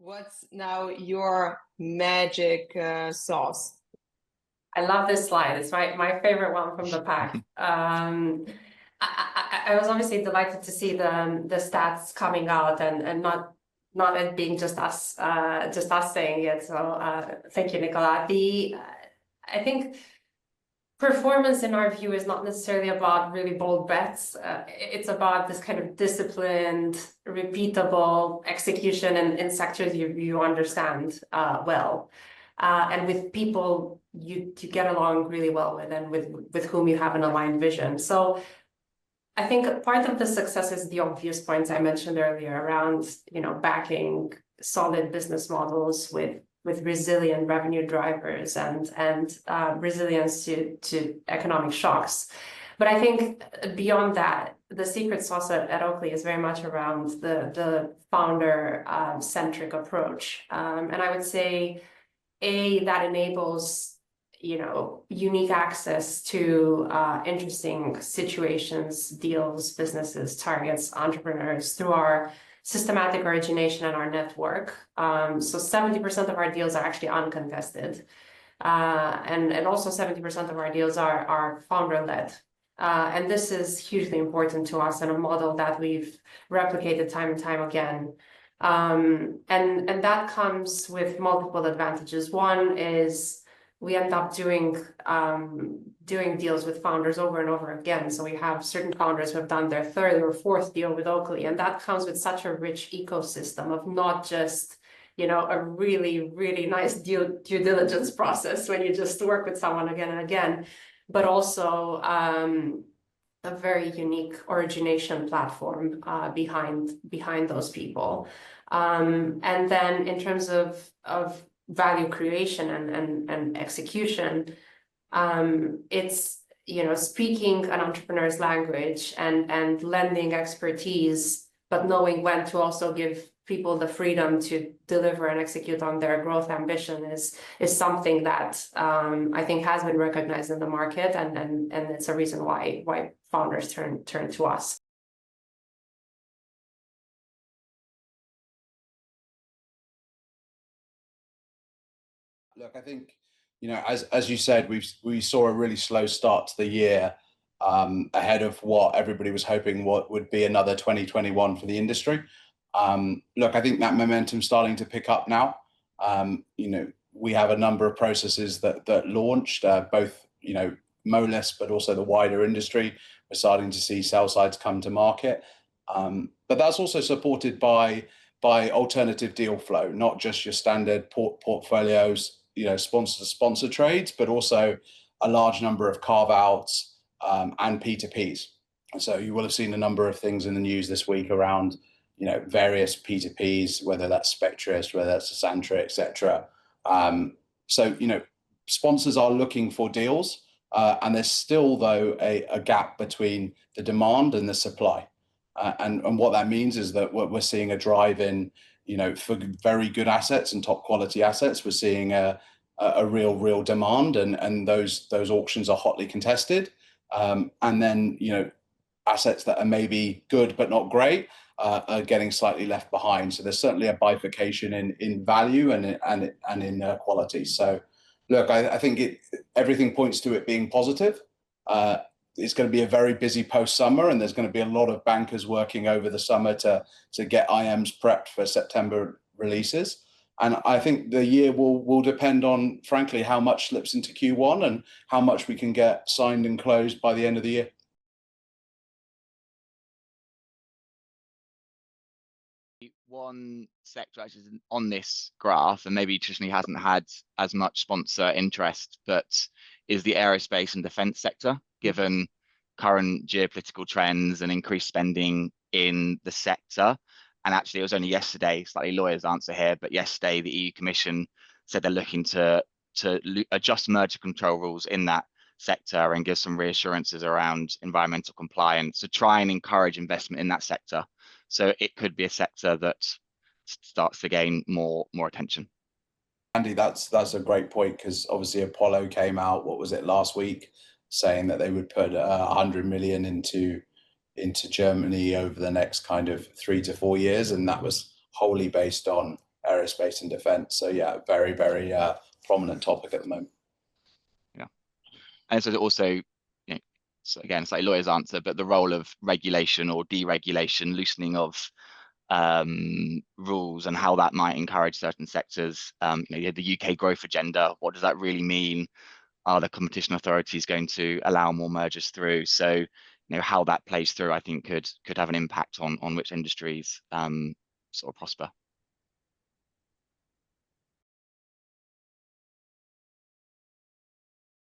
What's now your magic sauce? I love this slide. It's my favorite one from the pack. I was obviously delighted to see the stats coming out and not it being just us saying it. So thank you, Nicola. I think performance in our view is not necessarily about really bold bets. It's about this kind of disciplined, repeatable execution in sectors you understand well. And with people you get along really well with and with whom you have an aligned vision. So I think part of the success is the obvious points I mentioned earlier around, backing solid business models with resilient revenue drivers and resilience to economic shocks. But I think beyond that, the secret sauce at Oakley is very much around the founder centric approach. And I would say, that enables unique access to interesting situations, deals, businesses, targets, entrepreneurs through our systematic origination and our network. So 70% of our deals are actually uncontested. And also 70% of our deals are founder-led. And this is hugely important to us and a model that we've replicated time and time again. And that comes with multiple advantages. One is we end up doing deals with founders over and over again. So we have certain founders who have done their third or fourth deal with Oakley, and that comes with such a rich ecosystem of not just a really, really nice due diligence process when you just work with someone again and again, but also a very unique origination platform behind those people. And then in terms of value creation and execution, it's speaking an entrepreneur's language and lending expertise, but knowing when to also give people the freedom to deliver and execute on their growth ambition is something that I think has been recognized in the market, and it's a reason why founders turn to us. Look, I think, as you said, we saw a really slow start to the year ahead of what everybody was hoping what would be another 2021 for the industry. Look, I think that momentum's starting to pick up now. We have a number of processes that launched, both, Moelis, but also the wider industry. We're starting to see sell sides come to market. But that's also supported by alternative deal flow, not just your standard portfolios, sponsor trades, but also a large number of carve-outs and P2Ps. So you will have seen a number of things in the news this week around, various P2Ps, whether that's Spectris, whether that's Sandra, etc. So, sponsors are looking for deals, and there's still, though, a gap between the demand and the supply. And what that means is that we're seeing a drive in, for very good assets and top quality assets. We're seeing a real demand, and those auctions are hotly contested. And then, assets that are maybe good but not great are getting slightly left behind. So there's certainly a bifurcation in value and in quality. So look, I think everything points to it being positive. It's going to be a very busy post-summer, and there's going to be a lot of bankers working over the summer to get IMs prepped for September releases. And I think the year will depend on, frankly, how much slips into Q1 and how much we can get signed and closed by the end of the year. One sector actually on this graph, and maybe traditionally hasn't had as much sponsor interest, but is the aerospace and defense sector, given current geopolitical trends and increased spending in the sector. And actually, it was only yesterday, slightly lawyer's answer here, but yesterday the EU Commission said they're looking to adjust merger control rules in that sector and give some reassurances around environmental compliance to try and encourage investment in that sector. So it could be a sector that starts to gain more attention. Andy, that's a great point, because obviously Apollo came out, what was it, last week, saying that they would put 100 million into Germany over the next kind of 3 to 4 years, and that was wholly based on aerospace and defence. So yeah, very, very prominent topic at the moment. Yeah, and so also, you know, so again, it's like a lawyer's answer, but the role of regulation or deregulation, loosening of rules, and how that might encourage certain sectors. You know, you had the UK growth agenda. What does that really mean? Are the competition authorities going to allow more mergers through? So, you know, how that plays through, I think could have an impact on which industries sort of prosper.